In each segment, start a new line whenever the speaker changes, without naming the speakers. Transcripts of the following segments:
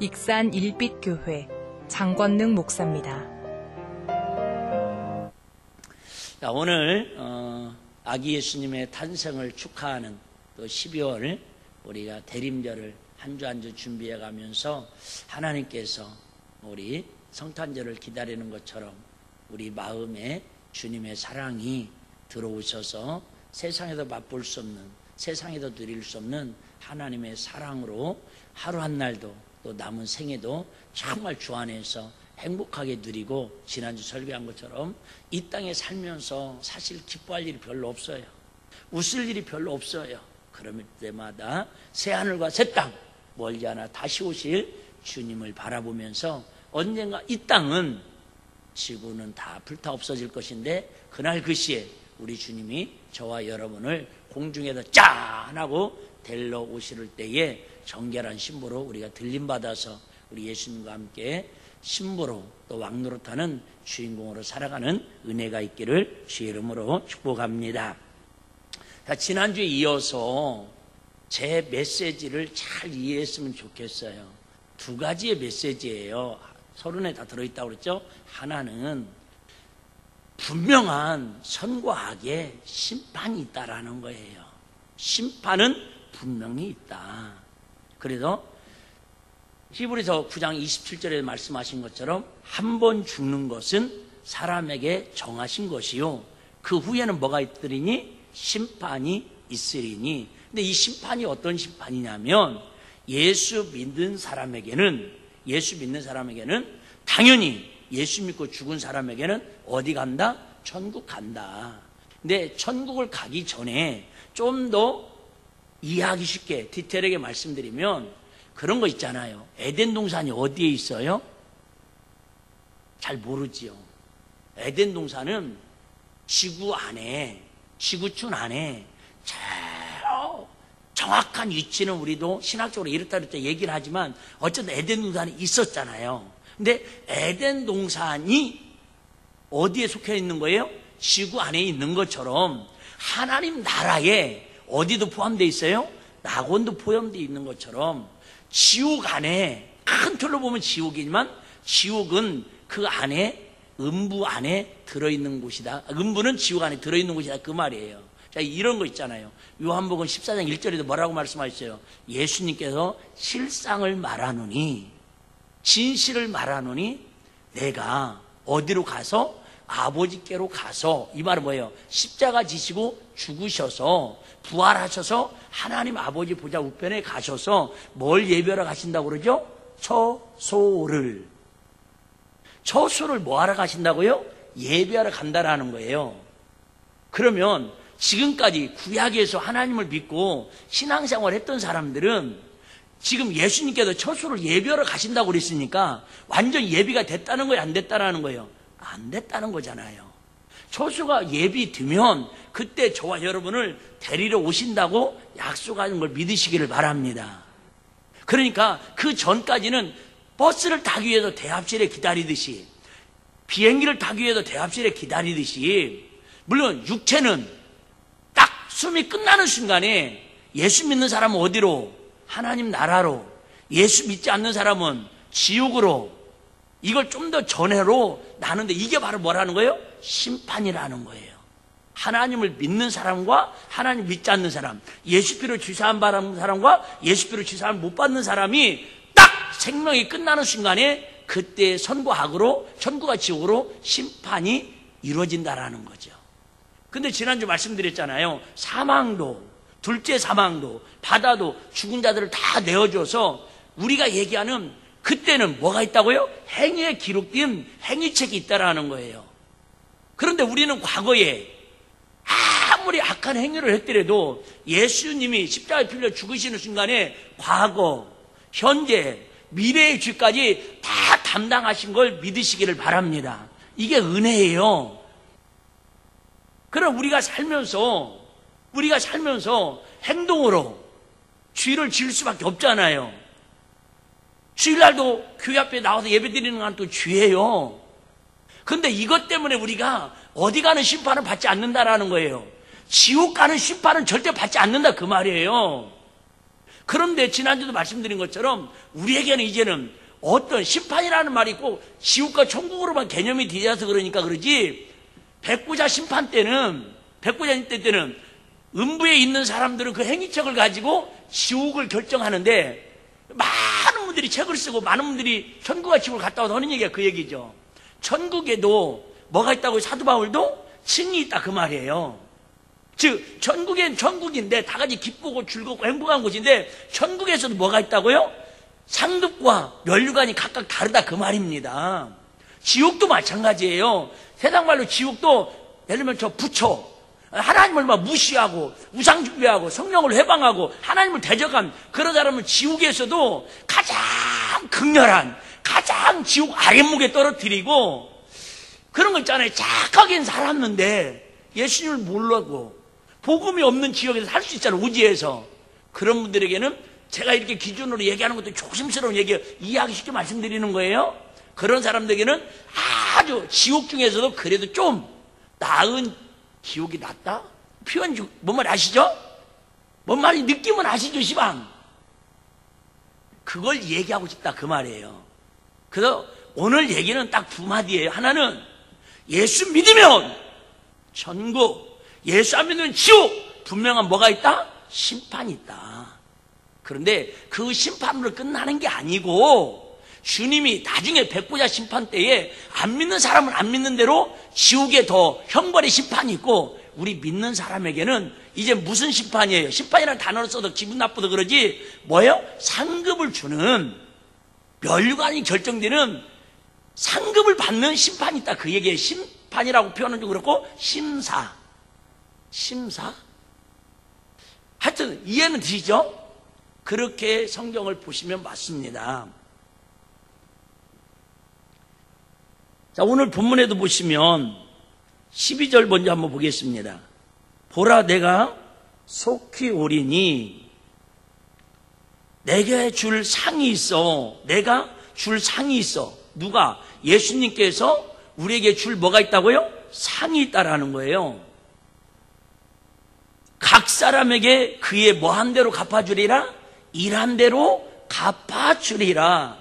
익산 일빛교회 장권능 목사입니다.
오늘 아기 예수님의 탄생을 축하하는 또 12월 우리가 대림절을 한 주 한 주 준비해 가면서 하나님께서 우리 성탄절을 기다리는 것처럼 우리 마음에 주님의 사랑이 들어오셔서 세상에도 맛볼 수 없는, 세상에도 누릴 수 없는 하나님의 사랑으로 하루 한 날도 또 남은 생애도 정말 주 안에서 행복하게 누리고, 지난주 설교한 것처럼 이 땅에 살면서 사실 기뻐할 일이 별로 없어요. 웃을 일이 별로 없어요. 그럴 때마다 새하늘과 새 땅, 멀지 않아 다시 오실 주님을 바라보면서 언젠가 이 땅은, 지구는 다 불타 없어질 것인데 그날 그 시에 우리 주님이 저와 여러분을 공중에서 짠 하고 데리러 오실 때에 정결한 신부로 우리가 들림받아서 우리 예수님과 함께 신부로 또 왕노릇하는 주인공으로 살아가는 은혜가 있기를 주의 이름으로 축복합니다. 자, 지난주에 이어서 제 메시지를 잘 이해했으면 좋겠어요. 두 가지의 메시지예요. 서론에 다 들어있다고 그랬죠. 하나는 분명한 선과 악의 심판이 있다라는 거예요. 심판은 분명히 있다. 그래서 히브리서 9장 27절에 말씀하신 것처럼 한 번 죽는 것은 사람에게 정하신 것이요, 그 후에는 뭐가 있으리니? 심판이 있으리니. 근데 이 심판이 어떤 심판이냐면, 예수 믿는 사람에게는 당연히 예수 믿고 죽은 사람에게는 어디 간다? 천국 간다. 근데 천국을 가기 전에 좀 더 이해하기 쉽게 디테일하게 말씀드리면 그런 거 있잖아요. 에덴 동산이 어디에 있어요? 잘 모르지요. 에덴 동산은 지구 안에, 지구촌 안에 정확한 위치는 우리도 신학적으로 이렇다 저렇다 얘기를 하지만 어쨌든 에덴 동산이 있었잖아요. 근데 에덴 동산이 어디에 속해 있는 거예요? 지구 안에 있는 것처럼 하나님 나라에 어디도 포함되어 있어요? 낙원도 포함되어 있는 것처럼 지옥 안에, 큰 틀로 보면 지옥이지만 지옥은 그 안에, 음부 안에 들어있는 곳이다. 음부는 지옥 안에 들어있는 곳이다, 그 말이에요. 자, 이런 거 있잖아요. 요한복음 14장 1절에도 뭐라고 말씀하셨어요? 예수님께서 실상을 말하노니, 진실을 말하노니 내가 어디로 가서? 아버지께로 가서. 이 말은 뭐예요? 십자가 지시고 죽으셔서 부활하셔서 하나님 아버지 보좌 우편에 가셔서 뭘 예배하러 가신다고 그러죠? 처소를 뭐 하러 가신다고요? 예배하러 간다라는 거예요. 그러면 지금까지 구약에서 하나님을 믿고 신앙생활을 했던 사람들은 지금 예수님께서 처소를 예배하러 가신다고 그랬으니까 완전 예비가 됐다는 거예요? 안 됐다는 거예요? 안 됐다는 거잖아요. 처소가 예비되면 그때 저와 여러분을 데리러 오신다고 약속하는 걸 믿으시기를 바랍니다. 그러니까 그 전까지는 버스를 타기 위해서 대합실에 기다리듯이, 비행기를 타기 위해서 대합실에 기다리듯이, 물론 육체는 딱 숨이 끝나는 순간에 예수 믿는 사람은 어디로? 하나님 나라로. 예수 믿지 않는 사람은 지옥으로. 이걸 좀 더 전해로 나누는데 이게 바로 뭐라는 거예요? 심판이라는 거예요. 하나님을 믿는 사람과 하나님 믿지 않는 사람, 예수 피로 주사함 받는 사람과 예수 피로 주사함 못 받는 사람이 딱 생명이 끝나는 순간에 그때 선과 악으로, 천국과 지옥으로 심판이 이루어진다라는 거죠. 근데 지난주 말씀드렸잖아요. 사망도, 둘째 사망도, 바다도 죽은 자들을 다 내어줘서 우리가 얘기하는, 그때는 뭐가 있다고요? 행위에 기록된 행위책이 있다라는 거예요. 그런데 우리는 과거에 아무리 악한 행위를 했더라도 예수님이 십자가에 풀려 죽으시는 순간에 과거, 현재, 미래의 죄까지 다 담당하신 걸 믿으시기를 바랍니다. 이게 은혜예요. 그럼 우리가 살면서 행동으로 죄를 지을 수밖에 없잖아요. 주일날도 교회 앞에 나와서 예배드리는 건 또 죄예요. 그런데 이것 때문에 우리가 어디 가는 심판을 받지 않는다라는 거예요. 지옥 가는 심판은 절대 받지 않는다, 그 말이에요. 그런데 지난주도 말씀드린 것처럼 우리에게는 이제는 어떤 심판이라는 말이 꼭 지옥과 천국으로만 개념이 되어서 그러니까 그러지, 백부자 심판 때는, 백부자 심판 때는 음부에 있는 사람들은 그 행위책을 가지고 지옥을 결정하는데, 많은 분들이 책을 쓰고 많은 분들이 천국과 지옥을 갔다 와서 하는 얘기가 그 얘기죠. 천국에도 뭐가 있다고 사도 바울도 층이 있다 그 말이에요. 즉 천국엔 천국인데 다 같이 기쁘고 즐겁고 행복한 곳인데, 천국에서도 뭐가 있다고요? 상급과 면류관이 각각 다르다 그 말입니다. 지옥도 마찬가지예요. 세상 말로 지옥도 예를 들면 저 부처, 하나님을 막 무시하고 우상 숭배하고 성령을 회방하고 하나님을 대적한 그런 사람은 지옥에서도 가장 극렬한, 가장 지옥 아랫목에 떨어뜨리고, 그런 거 있잖아요. 착하게 살았는데 예수님을 모르고 복음이 없는 지역에서 살 수 있잖아요. 우지에서. 그런 분들에게는 제가 이렇게 기준으로 얘기하는 것도 조심스러운 얘기, 이해하기 쉽게 말씀드리는 거예요. 그런 사람들에게는 아주 지옥 중에서도 그래도 좀 나은 지옥이 낫다? 표현, 뭔 말 아시죠? 뭔 말이 느낌은 아시죠, 시방? 그걸 얘기하고 싶다 그 말이에요. 그래서 오늘 얘기는 딱 두 마디예요. 하나는 예수 믿으면 천국, 예수 안 믿으면 지옥, 분명한 뭐가 있다? 심판이 있다. 그런데 그 심판으로 끝나는 게 아니고, 주님이 나중에 백보자 심판 때에 안 믿는 사람은 안 믿는 대로 지옥에 더 형벌의 심판이 있고, 우리 믿는 사람에게는 이제 무슨 심판이에요? 심판이라는 단어를 써도 기분 나쁘다 그러지, 뭐예요? 상급을 주는, 면류관이 결정되는 상급을 받는 심판이 있다 그 얘기예요. 심판이라고 표현은 좀 그렇고, 심사. 하여튼 이해는 되시죠? 그렇게 성경을 보시면 맞습니다. 자, 오늘 본문에도 보시면 12절 먼저 한번 보겠습니다. 보라, 내가 속히 오리니 내게 줄 상이 있어. 내가 줄 상이 있어. 누가? 예수님께서 우리에게 줄 뭐가 있다고요? 상이 있다라는 거예요. 각 사람에게 그의 뭐한 대로 갚아주리라? 일한 대로 갚아주리라.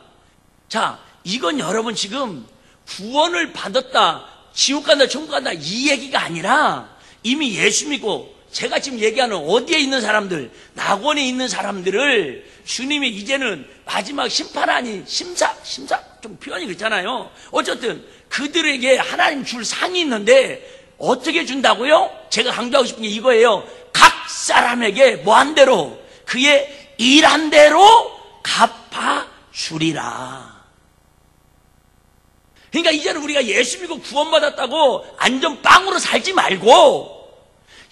자, 이건 여러분 지금 구원을 받았다, 지옥 간다, 천국 간다 이 얘기가 아니라, 이미 예수 믿고 제가 지금 얘기하는 어디에 있는 사람들, 낙원에 있는 사람들을 주님이 이제는 마지막 심판 아닌 심사 좀 표현이 그렇잖아요. 어쨌든 그들에게 하나님 줄 상이 있는데 어떻게 준다고요? 제가 강조하고 싶은 게 이거예요. 각 사람에게 뭐한 대로, 그의 일한 대로 갚아주리라. 그러니까 이제는 우리가 예수 믿고 구원받았다고 안전빵으로 살지 말고,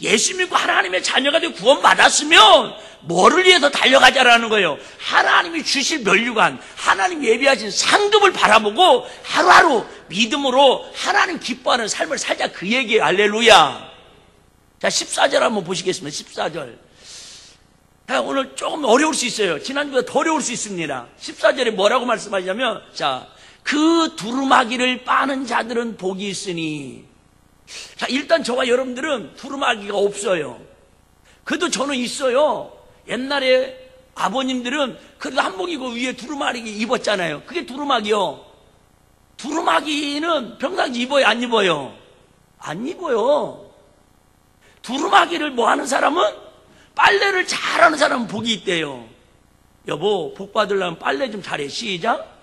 예수 믿고 하나님의 자녀가 되고 구원받았으면 뭐를 위해서 달려가자라는 거예요. 하나님이 주실 면류관, 하나님 예비하신 상급을 바라보고 하루하루 믿음으로 하나님 기뻐하는 삶을 살자 그 얘기예요. 할렐루야. 자, 14절 한번 보시겠습니다. 14절. 오늘 조금 어려울 수 있어요. 지난주보다 더 어려울 수 있습니다. 14절에 뭐라고 말씀하시냐면, 자, 그 두루마기를 빠는 자들은 복이 있으니. 자, 일단 저와 여러분들은 두루마기가 없어요. 그래도 저는 있어요. 옛날에 아버님들은 그래도 한복 입고 위에 두루마기 입었잖아요. 그게 두루마기요. 두루마기는 평상시 입어요, 안 입어요? 안 입어요. 두루마기를 뭐 하는 사람은, 빨래를 잘하는 사람은 복이 있대요. 여보, 복 받으려면 빨래 좀 잘해. 시작.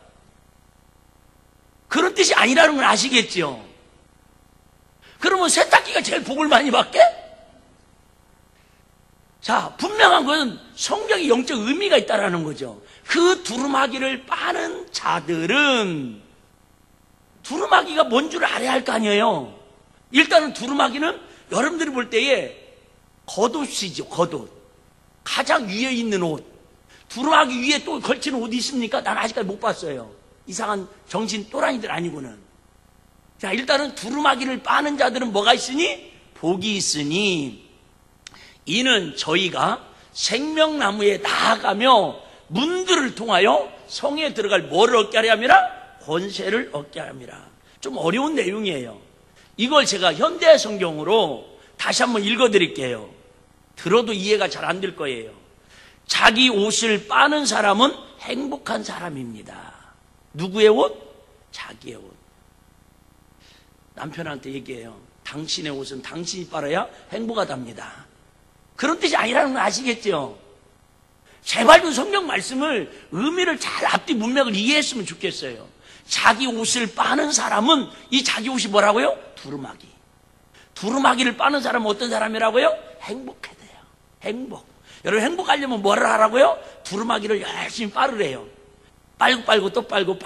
그런 뜻이 아니라는 걸 아시겠죠? 그러면 세탁기가 제일 복을 많이 받게? 자, 분명한 건 성경에 영적 의미가 있다는 거죠. 그 두루마기를 빠는 자들은, 두루마기가 뭔 줄 알아야 할 거 아니에요. 일단은 두루마기는 여러분들이 볼 때에 겉옷이죠. 겉옷. 가장 위에 있는 옷. 두루마기 위에 또 걸치는 옷이 있습니까? 난 아직까지 못 봤어요. 이상한 정신 또라이들 아니고는. 자, 일단은 두루마기를 빠는 자들은 뭐가 있으니? 복이 있으니, 이는 저희가 생명나무에 나아가며 문들을 통하여 성에 들어갈 뭐를 얻게 하려 함이라? 권세를 얻게 함이라. 좀 어려운 내용이에요. 이걸 제가 현대 성경으로 다시 한번 읽어드릴게요. 들어도 이해가 잘 안 될 거예요. 자기 옷을 빠는 사람은 행복한 사람입니다. 누구의 옷? 자기의 옷. 남편한테 얘기해요. 당신의 옷은 당신이 빨아야 행복하답니다. 그런 뜻이 아니라는 거 아시겠죠? 제발 좀 성경 말씀을 의미를 잘 앞뒤 문맥을 이해했으면 좋겠어요. 자기 옷을 빠는 사람은 이 자기 옷이 뭐라고요? 두루마기. 두루마기를 빠는 사람은 어떤 사람이라고요? 행복해야 돼요. 행복. 여러분 행복하려면 뭐를 하라고요? 두루마기를 열심히 빠르래요. 빨고 또 빨고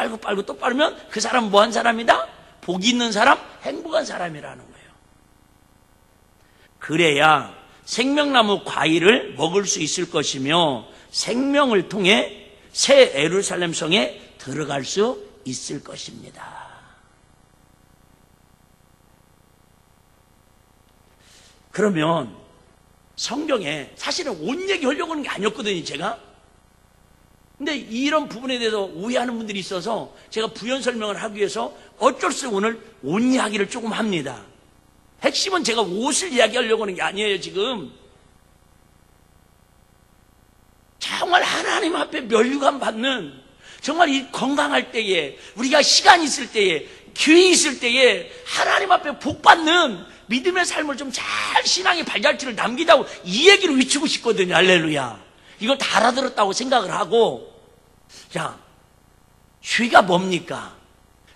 또 빠르면 그 사람은 뭐한 사람이다? 복이 있는 사람, 행복한 사람이라는 거예요. 그래야 생명나무 과일을 먹을 수 있을 것이며 생명을 통해 새 예루살렘 성에 들어갈 수 있을 것입니다. 그러면 성경에 사실은 옷 얘기하려고 하는 게 아니었거든요, 제가. 근데 이런 부분에 대해서 오해하는 분들이 있어서 제가 부연 설명을 하기 위해서 어쩔 수 없이 오늘 옷 이야기를 조금 합니다. 핵심은 제가 옷을 이야기하려고 하는 게 아니에요, 지금. 정말 하나님 앞에 면류관 받는, 정말 이 건강할 때에, 우리가 시간 있을 때에, 기회 있을 때에 하나님 앞에 복 받는 믿음의 삶을 좀 잘 신앙의 발자취를 남기자고 이 얘기를 외치고 싶거든요. 할렐루야. 이걸 다 알아들었다고 생각을 하고, 자, 주의가 뭡니까?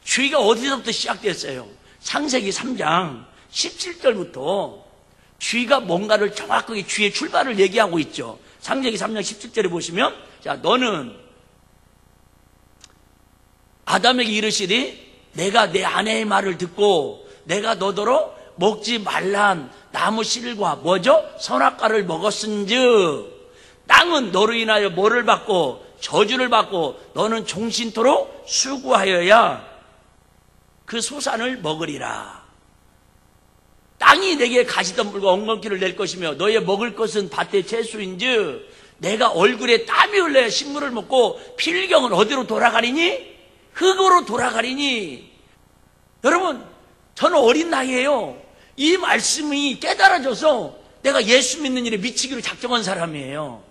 주의가 어디서부터 시작됐어요? 창세기 3장 17절부터 주의가 뭔가를 정확하게 주의 출발을 얘기하고 있죠. 창세기 3장 17절에 보시면, 자, 너는 아담에게 이르시되 내가 내 아내의 말을 듣고 내가 너더러 먹지 말란 나무 실과 뭐죠? 선악과를 먹었은즉 땅은 너로 인하여 뭐를 받고 저주를 받고 너는 종신토록 수고하여야 그 소산을 먹으리라. 땅이 내게 가시덤불과 엉겅퀴를 낼 것이며 너의 먹을 것은 밭의 채소인즉 내가 얼굴에 땀이 흘러야 식물을 먹고 필경은 어디로 돌아가리니? 흙으로 돌아가리니. 여러분, 저는 어린 나이에요. 이 말씀이 깨달아져서 내가 예수 믿는 일에 미치기로 작정한 사람이에요.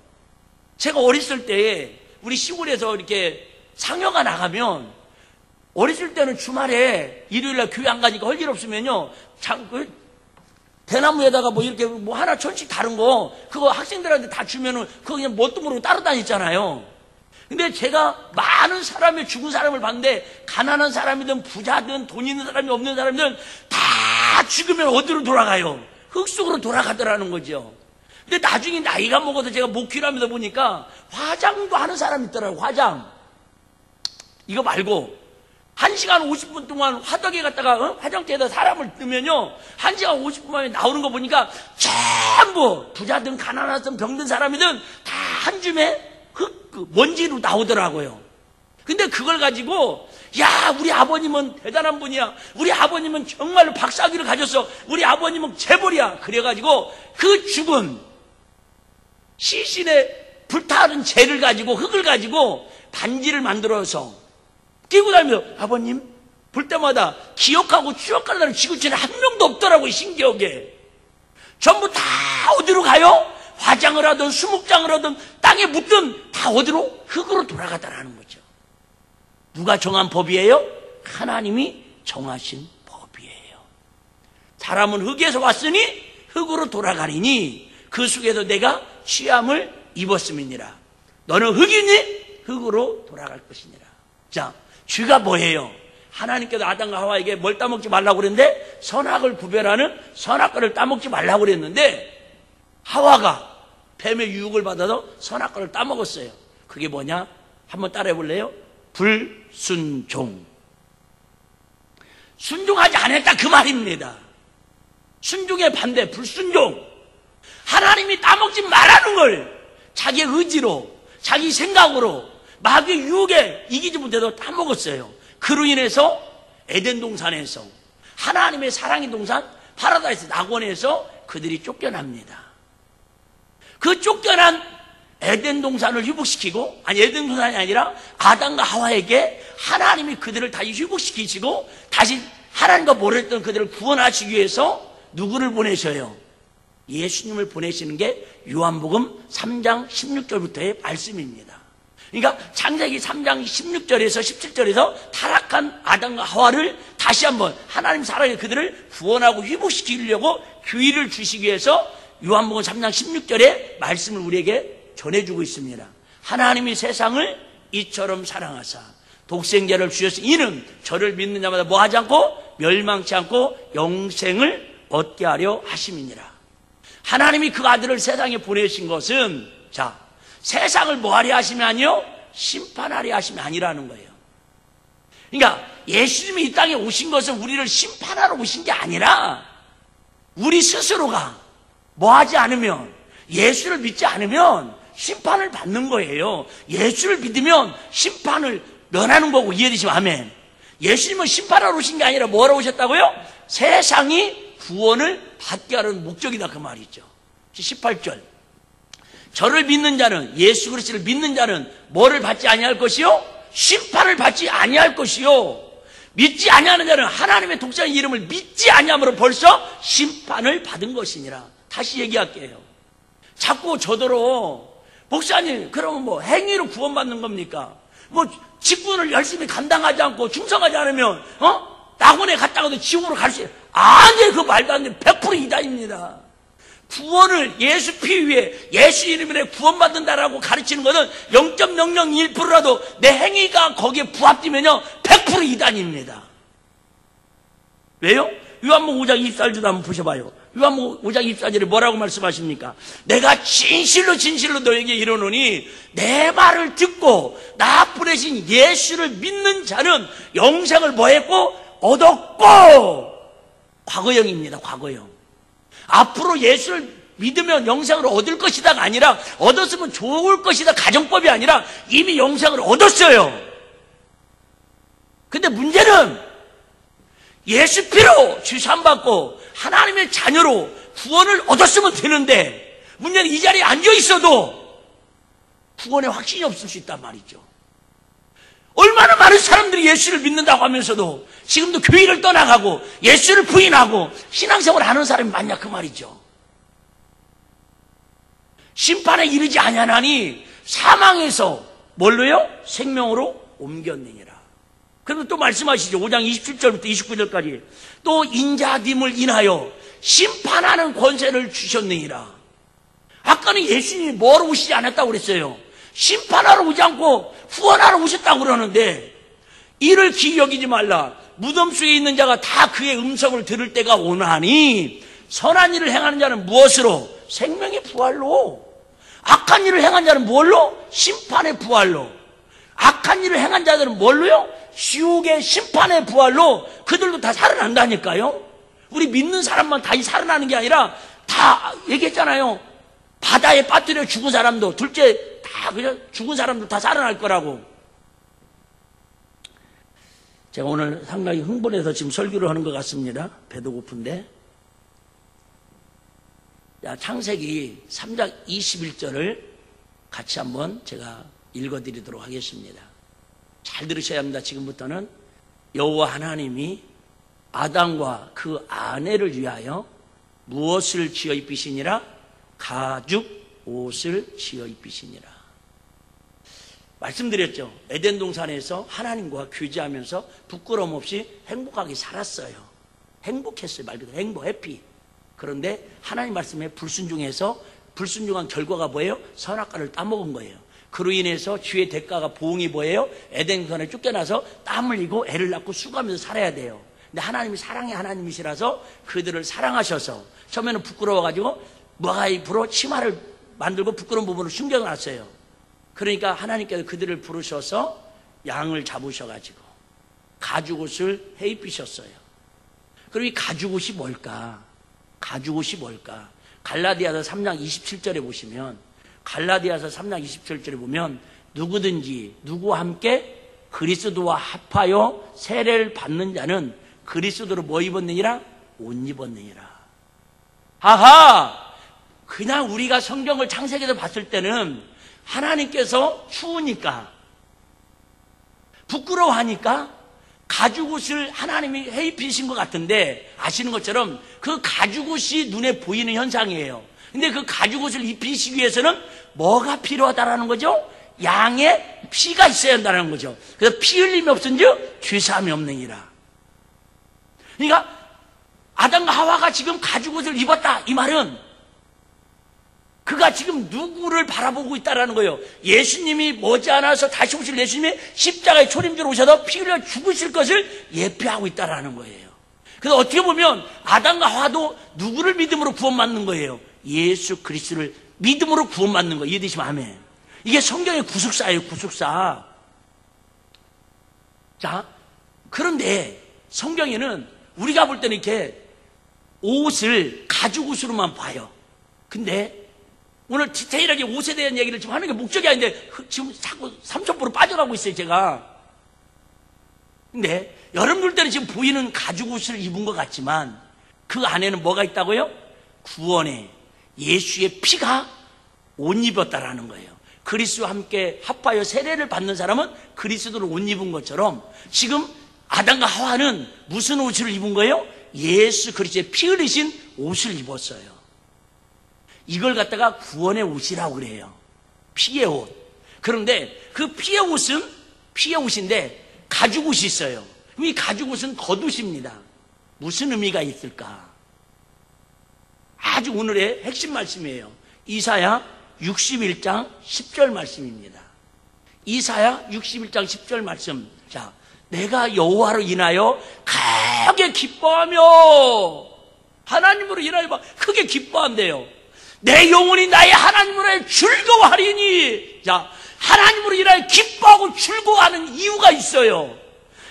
제가 어렸을 때에 우리 시골에서 이렇게 상여가 나가면 어렸을 때는 주말에 일요일날 교회 안 가니까 할 일 없으면요, 대나무에다가 뭐 이렇게 뭐 하나 천씩 다른 거 그거 학생들한테 다 주면은 그거 그냥 뭣도 모르고 따라다녔잖아요. 근데 제가 많은 사람의 죽은 사람을 봤는데 가난한 사람이든 부자든 돈 있는 사람이 없는 사람이든 다 죽으면 어디로 돌아가요? 흙 속으로 돌아가더라는 거죠. 근데 나중에 나이가 먹어서 제가 목회하면서 보니까 화장도 하는 사람이 있더라고요. 화장. 이거 말고 1시간 50분 동안 화덕에 갔다가 화장대에다 사람을 넣으면요 1시간 50분 만에 나오는 거 보니까 전부 부자든 가난하든 병든 사람이든 다 한 줌에 먼지로 나오더라고요. 근데 그걸 가지고 야, 우리 아버님은 대단한 분이야. 우리 아버님은 정말로 박사학위를 가졌어. 우리 아버님은 재벌이야. 그래가지고 그 죽은 시신에 불타는 재를 가지고 흙을 가지고 반지를 만들어서 끼고 다니면서 아버님 볼 때마다 기억하고 추억하는 지구촌에 한 명도 없더라고요. 신기하게. 전부 다 어디로 가요? 화장을 하든 수목장을 하든 땅에 묻든 다 어디로? 흙으로 돌아가더라는 거죠. 누가 정한 법이에요? 하나님이 정하신 법이에요. 사람은 흙에서 왔으니 흙으로 돌아가리니 그 속에서 내가 취함을 입었음이니라. 너는 흙이니 흙으로 돌아갈 것이니라. 자, 죄가 뭐예요? 하나님께서 아담과 하와에게 뭘 따먹지 말라고 그랬는데 선악을 구별하는 선악과를 따먹지 말라고 그랬는데 하와가 뱀의 유혹을 받아서 선악과를 따먹었어요. 그게 뭐냐? 한번 따라해 볼래요? 불순종. 순종하지 않았다 그 말입니다. 순종의 반대 불순종. 하나님이 따먹지 말라는 걸 자기의 의지로 자기 생각으로 마귀의 유혹에 이기지 못해서 따먹었어요. 그로 인해서 에덴 동산에서 하나님의 사랑의 동산 파라다이스 낙원에서 그들이 쫓겨납니다. 그 쫓겨난 에덴 동산을 회복시키고, 아니 에덴 동산이 아니라 아담과 하와에게 하나님이 그들을 다시 회복시키시고 다시 하나님과 모르던 그들을 구원하시기 위해서 누구를 보내셔요? 예수님을 보내시는 게 요한복음 3장 16절부터의 말씀입니다. 그러니까 창세기 3장 16절에서 17절에서 타락한 아담과 하와를 다시 한번 하나님 사랑의 그들을 구원하고 회복시키려고 기회를 주시기 위해서 요한복음 3장 16절의 말씀을 우리에게 전해주고 있습니다. 하나님이 세상을 이처럼 사랑하사 독생자를 주셨으니 이는 저를 믿는 자마다 뭐하지 않고 멸망치 않고 영생을 얻게 하려 하심이니라. 하나님이 그 아들을 세상에 보내신 것은 세상을 뭐하려 하심이 아니요 심판하려 하심이 아니라는 거예요. 그러니까 예수님이 이 땅에 오신 것은 우리를 심판하러 오신 게 아니라 우리 스스로가 뭐하지 않으면, 예수를 믿지 않으면 심판을 받는 거예요. 예수를 믿으면 심판을 면하는 거고, 이해되시면 아멘. 예수님은 심판하러 오신 게 아니라 뭐하러 오셨다고요? 세상이 구원을 받게 하는 목적이다, 그 말이죠. 18절, 저를 믿는 자는, 예수 그리스도를 믿는 자는 뭐를 받지 아니할 것이요? 심판을 받지 아니할 것이요. 믿지 아니하는 자는 하나님의 독자의 이름을 믿지 아니함으로 벌써 심판을 받은 것이니라. 다시 얘기할게요. 자꾸 저더러 목사님, 그러면 뭐 행위로 구원받는 겁니까? 뭐 직분을 열심히 감당하지 않고 충성하지 않으면 낙원에 갔다가도 지옥으로 갈 수 있어요. 아니, 그 말도 안 돼. 100% 이단입니다. 구원을 예수 피 위에 예수 이름으로 구원받는다라고 가르치는 것은 0.001%라도 내 행위가 거기에 부합되면요 100% 이단입니다. 왜요? 요한복음 5장 24절도 한번 보셔봐요. 요한복음 5장 24절에 뭐라고 말씀하십니까? 내가 진실로 진실로 너에게 이르노니 내 말을 듣고 나 보내신 예수를 믿는 자는 영생을 뭐했고? 얻었고. 과거형입니다. 과거형. 앞으로 예수를 믿으면 영생을 얻을 것이다가 아니라 얻었으면 좋을 것이다 가정법이 아니라 이미 영생을 얻었어요. 근데 문제는 예수 피로 주산받고 하나님의 자녀로 구원을 얻었으면 되는데 문제는 이 자리에 앉아 있어도 구원의 확신이 없을 수 있단 말이죠. 얼마나 많은 사람들이 예수를 믿는다고 하면서도 지금도 교회를 떠나가고 예수를 부인하고 신앙생활을 하는 사람이 많냐 그 말이죠. 심판에 이르지 아니하나니 사망에서 뭘로요? 생명으로 옮겼느니라. 그리고 또 말씀하시죠. 5장 27절부터 29절까지 또 인자됨을 인하여 심판하는 권세를 주셨느니라. 아까는 예수님이 뭐하러 오시지 않았다고 그랬어요. 심판하러 오지 않고 후원하러 오셨다고 그러는데 이를 기이 여기지 말라. 무덤 속에 있는 자가 다 그의 음성을 들을 때가 오나니 선한 일을 행하는 자는 무엇으로? 생명의 부활로. 악한 일을 행한 자는 뭘로? 심판의 부활로. 악한 일을 행한 자들은 뭘로요? 지옥의 심판의 부활로. 그들도 다 살아난다니까요. 우리 믿는 사람만 다 살아나는 게 아니라 다 얘기했잖아요. 바다에 빠뜨려 죽은 사람도 둘째 다 그냥 죽은 사람도 다 살아날 거라고. 제가 오늘 상당히 흥분해서 지금 설교를 하는 것 같습니다. 배도 고픈데. 창세기 3장 21절을 같이 한번 제가 읽어드리도록 하겠습니다. 잘 들으셔야 합니다. 지금부터는 여호와 하나님이 아담과 그 아내를 위하여 무엇을 지어 입히시니라? 가죽 옷을 지어 입히시니라. 말씀드렸죠. 에덴 동산에서 하나님과 교제하면서 부끄러움 없이 행복하게 살았어요. 행복했어요. 말 그대로 행복, 해피. 그런데 하나님 말씀에 불순종해서 불순종한 결과가 뭐예요? 선악과를 따먹은 거예요. 그로 인해서 주의 대가가 보응이 뭐예요? 에덴 동산에 쫓겨나서 땀 흘리고 애를 낳고 수고하면서 살아야 돼요. 근데 하나님이 사랑의 하나님이시라서 그들을 사랑하셔서 처음에는 부끄러워가지고 모아입으로 치마를 만들고 부끄러운 부분을 숨겨놨어요. 그러니까 하나님께서 그들을 부르셔서 양을 잡으셔가지고 가죽옷을 해 입히셨어요. 그럼 이 가죽옷이 뭘까? 가죽옷이 뭘까? 갈라디아서 3장 27절에 보시면 갈라디아서 3장 27절에 보면 누구든지 누구와 함께 그리스도와 합하여 세례를 받는 자는 그리스도로 뭐 입었느니라? 옷 입었느니라. 아하! 그냥 우리가 성경을 창세기에서 봤을 때는 하나님께서 추우니까 부끄러워하니까 가죽옷을 하나님이 해 입히신 것 같은데, 아시는 것처럼 그 가죽옷이 눈에 보이는 현상이에요. 근데 그 가죽옷을 입히시기 위해서는 뭐가 필요하다라는 거죠? 양의 피가 있어야 한다는 거죠. 그래서 피 흘림이 없은즉 죄사함이 없느니라. 그러니까 아담과 하와가 지금 가죽옷을 입었다, 이 말은 그가 지금 누구를 바라보고 있다라는 거예요. 예수님이 머지않아서 다시 오실 예수님이 십자가에 초림주로 오셔서 피 흘려 죽으실 것을 예표하고 있다라는 거예요. 그래서 어떻게 보면 아담과 하와도 누구를 믿음으로 구원받는 거예요? 예수 그리스도를 믿음으로 구원받는 거예요. 이해되시면 아멘. 이게 성경의 구속사예요, 구속사. 자, 그런데 성경에는 우리가 볼 때는 이렇게 옷을 가죽옷으로만 봐요. 근데 오늘 디테일하게 옷에 대한 얘기를 지금 하는 게 목적이 아닌데 지금 자꾸 삼천포로 빠져가고 있어요, 제가. 근데 여러분들 때는 지금 보이는 가죽옷을 입은 것 같지만 그 안에는 뭐가 있다고요? 구원의 예수의 피가 옷 입었다라는 거예요. 그리스도와 함께 합하여 세례를 받는 사람은 그리스도를 옷 입은 것처럼 지금 아담과 하와는 무슨 옷을 입은 거예요? 예수 그리스도의 피 흘리신 옷을 입었어요. 이걸 갖다가 구원의 옷이라고 그래요. 피의 옷. 그런데 그 피의 옷은 피의 옷인데 가죽옷이 있어요. 이 가죽옷은 겉옷입니다. 무슨 의미가 있을까? 아주 오늘의 핵심 말씀이에요. 이사야 61장 10절 말씀입니다. 이사야 61장 10절 말씀. 자, 내가 여호와로 인하여 크게 기뻐하며, 하나님으로 인하여 막 크게 기뻐한대요. 내 영혼이 나의 하나님으로 인하여 즐거워하리니. 자, 하나님으로 인하여 기뻐하고 즐거워하는 이유가 있어요.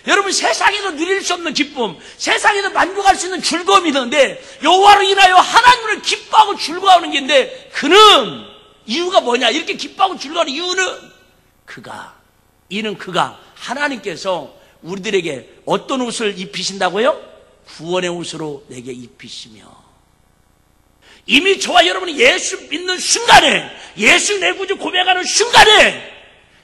여러분, 세상에서 누릴 수 없는 기쁨, 세상에서 만족할 수 있는 즐거움이 있는데 여호와로 인하여 하나님을 기뻐하고 즐거워하는 게 있는데, 그는 이유가 뭐냐? 이렇게 기뻐하고 즐거워하는 이유는 그가 하나님께서 우리들에게 어떤 옷을 입히신다고요? 구원의 옷으로 내게 입히시며, 이미 저와 여러분이 예수 믿는 순간에, 예수 내 구주 고백하는 순간에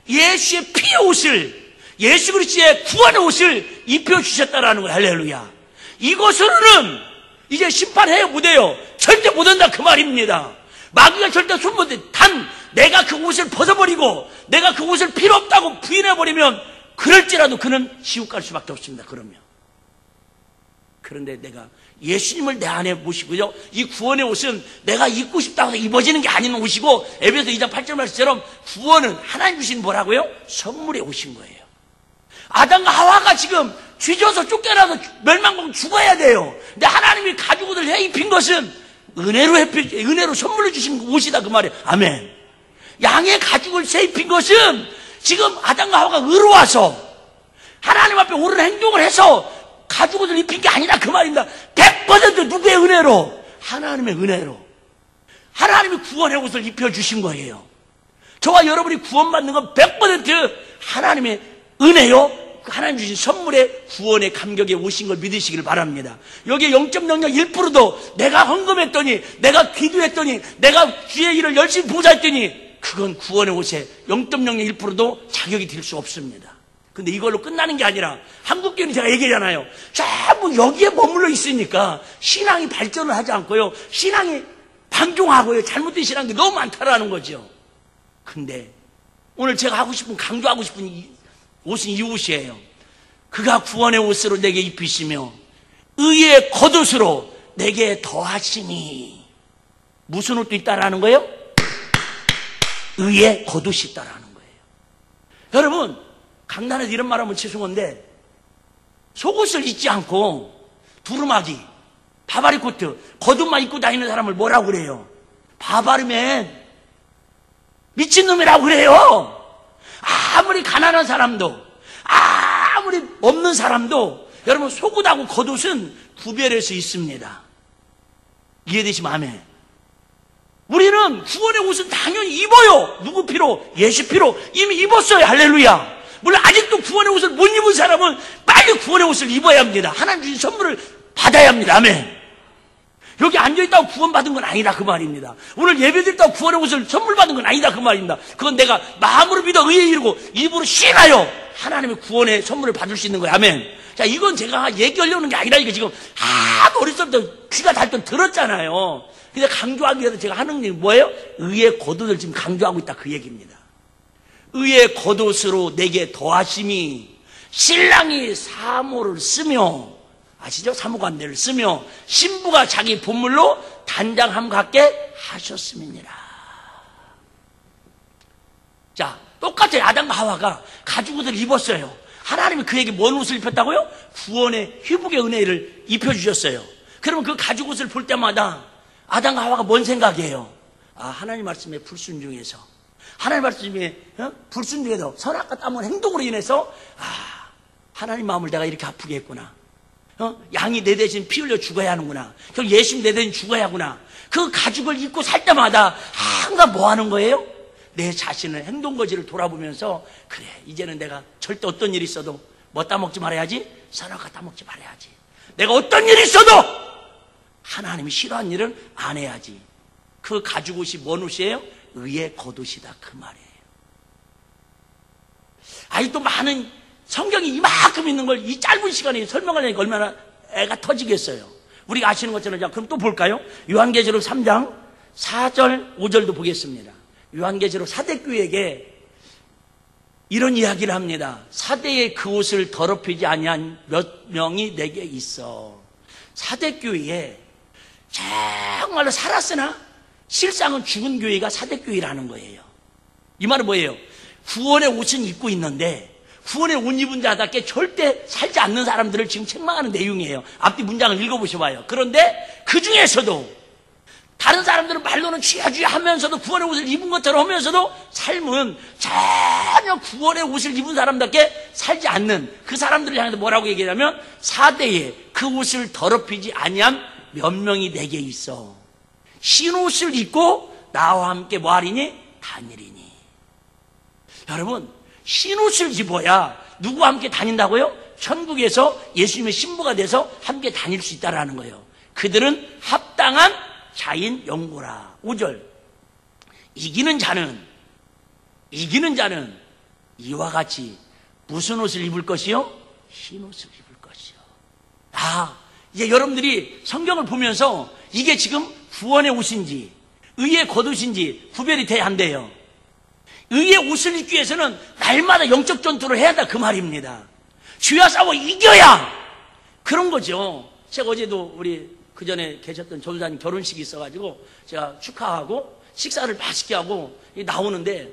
예수의 피의 옷을, 예수 그리스도의 구원의 옷을 입혀주셨다라는 거예요. 할렐루야. 이것으로는 이제 심판해야 못해요. 절대 못한다, 그 말입니다. 마귀가 절대 손 못해. 단 내가 그 옷을 벗어버리고 내가 그 옷을 필요 없다고 부인해버리면 그럴지라도 그는 지옥 갈 수밖에 없습니다. 그런데 내가 예수님을 내 안에 모시고요, 이 구원의 옷은 내가 입고 싶다고 해서 입어지는 게 아닌 옷이고, 에베소 2장 8절 말씀처럼 구원은 하나님 주신 뭐라고요? 선물에 오신 거예요. 아담과 하와가 지금 쥐져서 쫓겨나서 멸망받고 죽어야 돼요. 근데 하나님이 가죽옷을 해 입힌 것은 은혜로 선물로 주신 옷이다, 그 말이에요. 아멘. 양의 가죽을 해 입힌 것은 지금 아담과 하와가 의로워서 하나님 앞에 옳은 행동을 해서 가죽옷을 입힌 게 아니라 그 말입니다. 100% 누구의 은혜로? 하나님의 은혜로. 하나님이 구원의 옷을 입혀주신 거예요. 저와 여러분이 구원받는 건 100% 하나님의 은혜요, 하나님 주신 선물의 구원의 감격에 오신 걸 믿으시길 바랍니다. 여기에 0.01%도 내가 헌금했더니, 내가 기도했더니, 내가 주의 일을 열심히 봉사했더니 그건 구원의 옷에 0.01%도 자격이 될 수 없습니다. 근데 이걸로 끝나는 게 아니라, 한국교회는 제가 얘기하잖아요. 전부 여기에 머물러 있으니까 신앙이 발전을 하지 않고요, 신앙이 방종하고요, 잘못된 신앙이 너무 많다라는 거죠. 근데 오늘 제가 강조하고 싶은 옷은 이 옷이에요. 그가 구원의 옷으로 내게 입히시며 의의 겉옷으로 내게 더하시니. 무슨 옷도 있다라는 거예요? 의의 겉옷이 있다라는 거예요. 여러분, 강단에서 이런 말하면 죄송한데, 속옷을 입지 않고 두루마기, 바바리 코트, 겉옷만 입고 다니는 사람을 뭐라고 그래요? 바바리맨, 미친놈이라고 그래요. 아무리 가난한 사람도, 아무리 없는 사람도 여러분, 속옷하고 겉옷은 구별해서 있습니다. 이해되시면 아멘. 우리는 구원의 옷은 당연히 입어요. 누구 피로? 예수 피로 이미 입었어요. 할렐루야. 물론 아직도 구원의 옷을 못 입은 사람은 빨리 구원의 옷을 입어야 합니다. 하나님 주신 선물을 받아야 합니다. 아멘. 여기 앉아있다고 구원받은 건 아니다 그 말입니다. 오늘 예배드렸다고 구원의 옷을 선물 받은 건 아니다 그 말입니다. 그건 내가 마음으로 믿어 의에 이르고 입으로 신하여 하나님의 구원의 선물을 받을 수 있는 거예요. 아멘. 자, 이건 제가 얘기하려는 게 아니라 이게 지금 어렸을 때 귀가 닳던 들었잖아요. 근데 강조하기 위해서 제가 하는 게 뭐예요? 의의 겉옷을 지금 강조하고 있다 그 얘기입니다. 의의 겉옷으로 내게 더하심이 신랑이 사모를 쓰며, 아시죠? 사모관대를 쓰며 신부가 자기 본물로 단장함 같게 하셨음이니라. 자, 똑같아요. 아담과 하와가 가죽 옷을 입었어요. 하나님이 그에게 뭔 옷을 입혔다고요? 구원의 회복의 은혜를 입혀주셨어요. 그러면 그 가죽 옷을 볼 때마다 아담과 하와가 뭔 생각이에요? 아, 하나님 말씀에 불순종해서, 하나님 말씀에 불순종해서 선악과 따먹은 행동으로 인해서 하나님 마음을 내가 이렇게 아프게 했구나. 양이 내 대신 피 흘려 죽어야 하는구나. 결국 예수님 내 대신 죽어야 하구나. 그 가죽을 입고 살 때마다 항상 뭐 하는 거예요? 내 자신의 행동거지를 돌아보면서, 그래, 이제는 내가 절대 어떤 일이 있어도 뭐 따먹지 말아야지? 선악과 따먹지 말아야지. 내가 어떤 일이 있어도 하나님이 싫어하는 일은 안 해야지. 그 가죽 옷이 뭔 옷이에요? 의의 겉옷이다 그 말이에요. 아직도 많은 성경이 이만큼 있는 걸 이 짧은 시간에 설명하려니까 얼마나 애가 터지겠어요. 우리가 아시는 것처럼. 자, 그럼 또 볼까요? 요한계시록 3장 4절 5절도 보겠습니다. 요한계시록 사대교회에게 이런 이야기를 합니다. 사대의 그 옷을 더럽히지 아니한 몇 명이 내게 있어. 사대교회에 정말로 살았으나 실상은 죽은 교회가 사대교회라는 거예요. 이 말은 뭐예요? 구원의 옷은 입고 있는데 구원의 옷 입은 자답게 절대 살지 않는 사람들을 지금 책망하는 내용이에요. 앞뒤 문장을 읽어보셔봐요. 그런데 그 중에서도 다른 사람들은 말로는 취하주의 하면서도 구원의 옷을 입은 것처럼 하면서도 삶은 전혀 구원의 옷을 입은 사람답게 살지 않는 그 사람들을 향해서 뭐라고 얘기하냐면, 사대에 그 옷을 더럽히지 아니한 몇 명이 내게 있어. 흰옷을 입고 나와 함께 뭐하리니? 다니리니. 여러분, 흰옷을 입어야 누구와 함께 다닌다고요? 천국에서 예수님의 신부가 돼서 함께 다닐 수 있다는 거예요. 그들은 합당한 자인 영고라. 5절. 이기는 자는 이와 같이 무슨 옷을 입을 것이요? 흰옷을 입을 것이요. 이제 여러분들이 성경을 보면서 이게 지금 구원의 옷인지 의의 겉옷인지 구별이 돼야 한대요. 의의 옷을 입기 위해서는 날마다 영적 전투를 해야 한다 그 말입니다. 주야 싸워 이겨야 그런 거죠. 제가 어제도 우리 그 전에 계셨던 전도사님 결혼식이 있어가지고 제가 축하하고 식사를 맛있게 하고 나오는데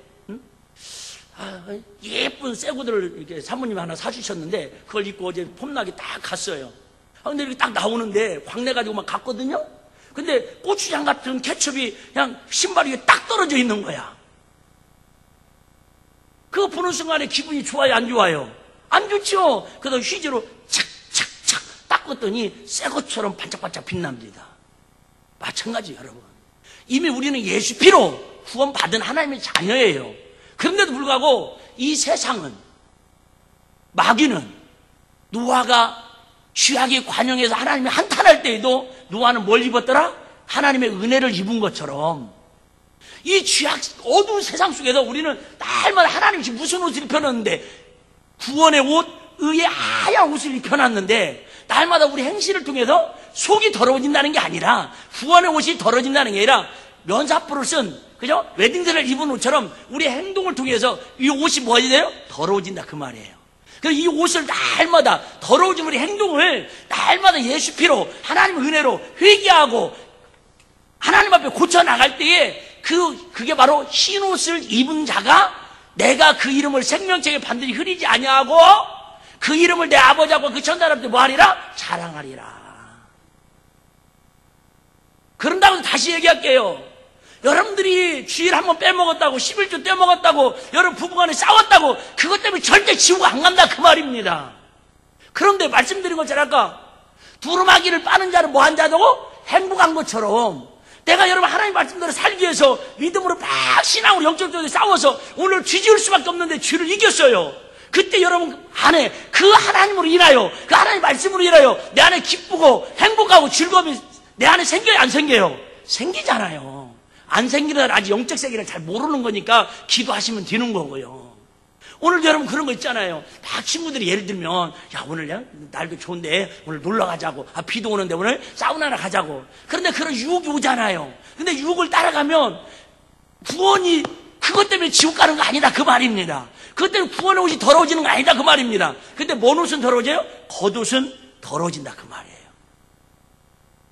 예쁜 새 구두를 이렇게 사모님이 하나 사주셨는데 그걸 입고 어제 폼나게 딱 갔어요. 근데 이렇게 딱 나오는데 광내가지고 막 갔거든요. 근데 고추장 같은 케첩이 그냥 신발 위에 딱 떨어져 있는 거야. 그거 보는 순간에 기분이 좋아요, 안 좋아요? 안 좋죠? 그래서 휴지로 착착착 닦았더니 새 것처럼 반짝반짝 빛납니다. 마찬가지 여러분. 이미 우리는 예수 피로 구원받은 하나님의 자녀예요. 그런데도 불구하고 이 세상은, 마귀는 노아가 죄악의 관영에서 하나님이 한탄할 때에도 노아는 뭘 입었더라? 하나님의 은혜를 입은 것처럼 이 죄악 어두운 세상 속에서 우리는 날마다 하나님이 지금 무슨 옷을 입혀놨는데, 구원의 옷, 의의 하얀 옷을 입혀놨는데 날마다 우리 행실을 통해서 속이 더러워진다는 게 아니라, 구원의 옷이 더러워진다는 게 아니라 면사포를 쓴, 그죠? 웨딩드레스를 입은 옷처럼 우리 행동을 통해서 이 옷이 뭐가 돼요? 더러워진다 그 말이에요. 그래서 이 옷을 날마다 더러워진 우리 행동을 날마다 예수 피로 하나님의 은혜로 회개하고 하나님 앞에 고쳐나갈 때에 그게 바로 흰 옷을 입은 자가 내가 그 이름을 생명책에 반드시 흐리지 아니하고 그 이름을 내 아버지하고 그 천사람들 뭐하리라? 자랑하리라. 그런다고 다시 얘기할게요. 여러분들이 주일 한번 빼먹었다고 11조 떼먹었다고 여러분 부부간에 싸웠다고 그것 때문에 절대 지옥 안 간다 그 말입니다. 그런데 말씀드린 것처럼 아까 두루마기를 빠는 자는 뭐한 자고? 행복한 것처럼 내가 여러분 하나님 말씀대로 살기 위해서 믿음으로 막 신앙으로 영적으로 싸워서 오늘 뒤지을 수밖에 없는데 죄를 이겼어요. 그때 여러분 안에 그 하나님으로 인하여 그 하나님 말씀으로 인하여 내 안에 기쁘고 행복하고 즐거움이 내 안에 생겨요, 안 생겨요? 생기잖아요. 안 생기는 아직 영적 세계를 잘 모르는 거니까 기도하시면 되는 거고요. 오늘도 여러분 그런 거 있잖아요. 막 친구들이 예를 들면, 야, 오늘 날도 좋은데 오늘 놀러 가자고. 아, 비도 오는데 오늘 사우나나 가자고. 그런데 그런 유혹이 오잖아요. 근데 유혹을 따라가면 구원이 그것 때문에 지옥 가는 거 아니다, 그 말입니다. 그것 때문에 구원의 옷이 더러워지는 거 아니다, 그 말입니다. 근데 뭔 옷은 더러워져요? 겉옷은 더러워진다, 그 말이에요.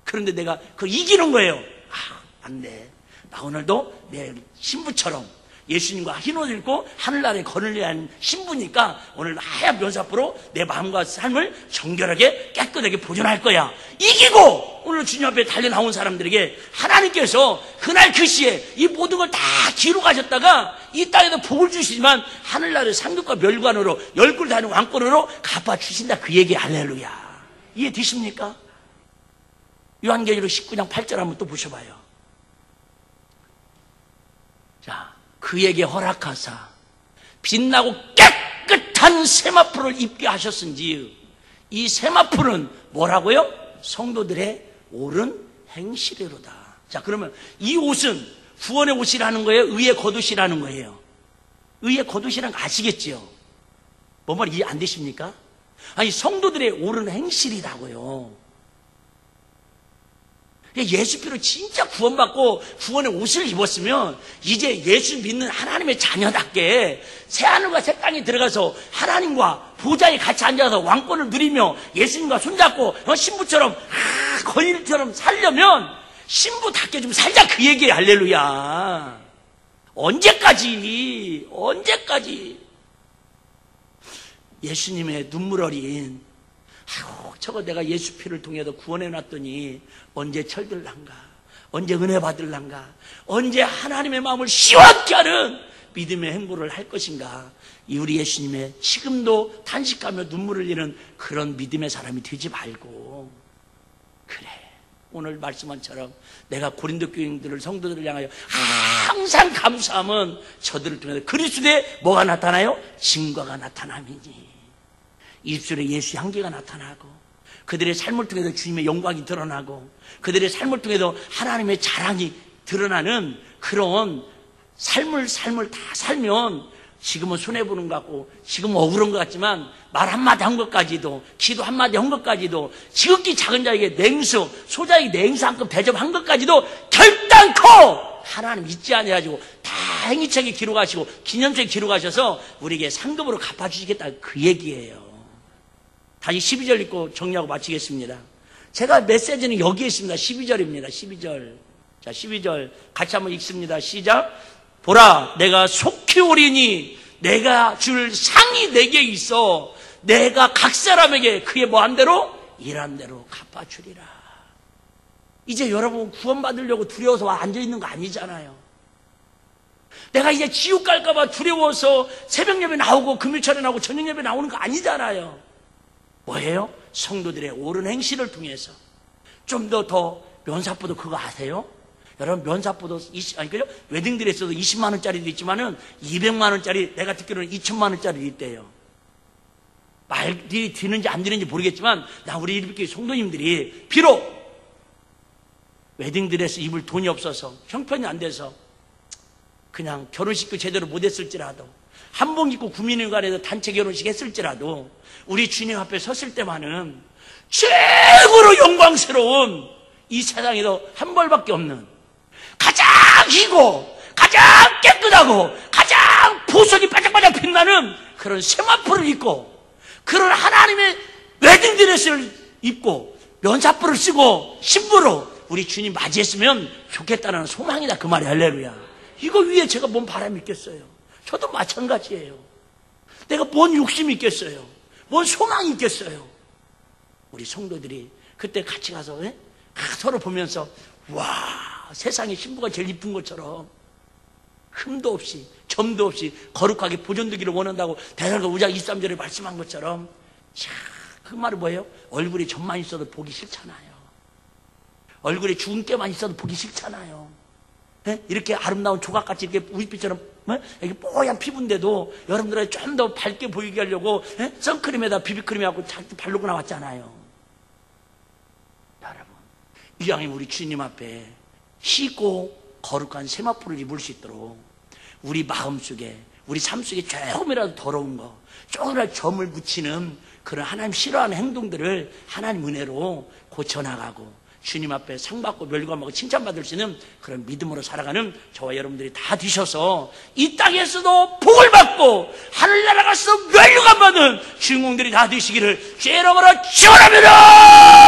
그런데 내가 그걸 이기는 거예요. 아, 안 돼. 나 오늘도 내 신부처럼 예수님과 흰 옷을 입고 하늘나라에 걸으려 하는 신부니까 오늘 하얀 면사포로 내 마음과 삶을 정결하게 깨끗하게 보존할 거야. 이기고 오늘 주님 앞에 달려나온 사람들에게 하나님께서 그날 그 시에 이 모든 걸 다 기록하셨다가 이 땅에도 복을 주시지만 하늘나라의 상급과 멸관으로 열굴 다니는 왕권으로 갚아주신다, 그 얘기. 할렐루야. 이해되십니까? 요한계시록 19장 8절 한번 또 보셔봐요. 자, 그에게 허락하사 빛나고 깨끗한 세마포를 입게 하셨은지, 이 세마포는 뭐라고요? 성도들의 옳은 행실이로다. 자, 그러면 이 옷은 구원의 옷이라는 거예요? 의의 겉옷이라는 거예요? 의의 겉옷이라는 거 아시겠지요? 뭔 말이 이해 안 되십니까? 아니, 성도들의 옳은 행실이라고요. 예수 피로 진짜 구원받고 구원의 옷을 입었으면 이제 예수 믿는 하나님의 자녀답게 새하늘과 새 땅에 들어가서 하나님과 보좌에 같이 앉아서 왕권을 누리며 예수님과 손잡고 신부처럼 거인처럼 살려면 신부답게 좀 살자, 그 얘기예요. 할렐루야. 언제까지 예수님의 눈물 어린, 아이고, 저거 내가 예수 피를 통해서 구원해놨더니 언제 철들란가, 언제 은혜 받을란가, 언제 하나님의 마음을 시원케 하는 믿음의 행보를 할 것인가. 이 우리 예수님의 지금도 탄식하며 눈물을 흘리는 그런 믿음의 사람이 되지 말고, 그래, 오늘 말씀한처럼 내가 고린도 교인들을, 성도들을 향하여 항상 감사함은 저들을 통해서 그리스도의 뭐가 나타나요? 증거가 나타남이니, 입술에 예수 향기가 나타나고, 그들의 삶을 통해서 주님의 영광이 드러나고, 그들의 삶을 통해서 하나님의 자랑이 드러나는 그런 삶을 다 살면, 지금은 손해보는 것 같고 지금은 억울한 것 같지만 말 한마디 한 것까지도, 기도 한마디 한 것까지도, 지극히 작은 자에게 냉수, 소자에게 냉수 한 컵 대접한 것까지도 결단코 하나님 잊지 아니하시고 다 행위책에 기록하시고 기념책에 기록하셔서 우리에게 상급으로 갚아주시겠다, 그 얘기예요. 다시 12절 읽고 정리하고 마치겠습니다. 제가 메시지는 여기에 있습니다. 12절입니다. 12절. 자, 12절 같이 한번 읽습니다. 시작. 보라, 내가 속히 오리니 내가 줄 상이 내게 있어 내가 각 사람에게 그의 뭐한 대로 일한 대로 갚아주리라. 이제 여러분 구원받으려고 두려워서 앉아있는 거 아니잖아요. 내가 이제 지옥 갈까봐 두려워서 새벽 예배 나오고 금요일철에 나오고 저녁 예배 나오는 거 아니잖아요. 뭐예요? 성도들의 옳은 행실을 통해서 좀 더 면사포도 그거 아세요? 여러분 면사포도 그죠? 웨딩드레스도 20만 원짜리도 있지만은 200만 원짜리, 내가 듣기로는 2천만 원짜리도 있대요. 말이 되는지 안 되는지 모르겠지만 나 우리 일비교회 성도님들이 비록 웨딩드레스 입을 돈이 없어서 형편이 안 돼서 그냥 결혼식도 제대로 못했을지라도 한복 입고 구민회관에서 단체 결혼식 했을지라도 우리 주님 앞에 섰을 때만은 최고로 영광스러운 이 세상에도 한 벌밖에 없는 가장 희고 가장 깨끗하고 가장 보석이 반짝반짝 빛나는 그런 세마포를 입고 그런 하나님의 웨딩드레스를 입고 면사포를 쓰고 신부로 우리 주님 맞이했으면 좋겠다는 소망이다, 그 말이. 할렐루야. 이거 위에 제가 뭔 바람이 있겠어요? 저도 마찬가지예요. 내가 뭔 욕심이 있겠어요? 뭔 소망이 있겠어요? 우리 성도들이 그때 같이 가서 서로 보면서 와, 세상에 신부가 제일 이쁜 것처럼 흠도 없이 점도 없이 거룩하게 보존되기를 원한다고 대사가 5장 23절에 말씀한 것처럼, 자, 그 말은 뭐예요? 얼굴에 점만 있어도 보기 싫잖아요. 얼굴에 주근깨만 있어도 보기 싫잖아요. 이렇게 아름다운 조각같이 이렇게 우윳빛처럼 이렇게 뽀얀 피부인데도 여러분들이 좀 더 밝게 보이게 하려고 선크림에다 비비크림하고 자꾸 바르고 나왔잖아요. 여러분, 귀양이 우리 주님 앞에 희고 거룩한 세마포를 입을 수 있도록 우리 마음속에, 우리 삶 속에 조금이라도 더러운 거, 조금이라도 점을 묻히는 그런 하나님 싫어하는 행동들을 하나님 은혜로 고쳐나가고 주님 앞에 상 받고 멸관받고 칭찬받을 수 있는 그런 믿음으로 살아가는 저와 여러분들이 다 되셔서 이 땅에서도 복을 받고 하늘나라 가서 멸관받는 주인공들이 다 되시기를 주의 이름으로 축원합니다.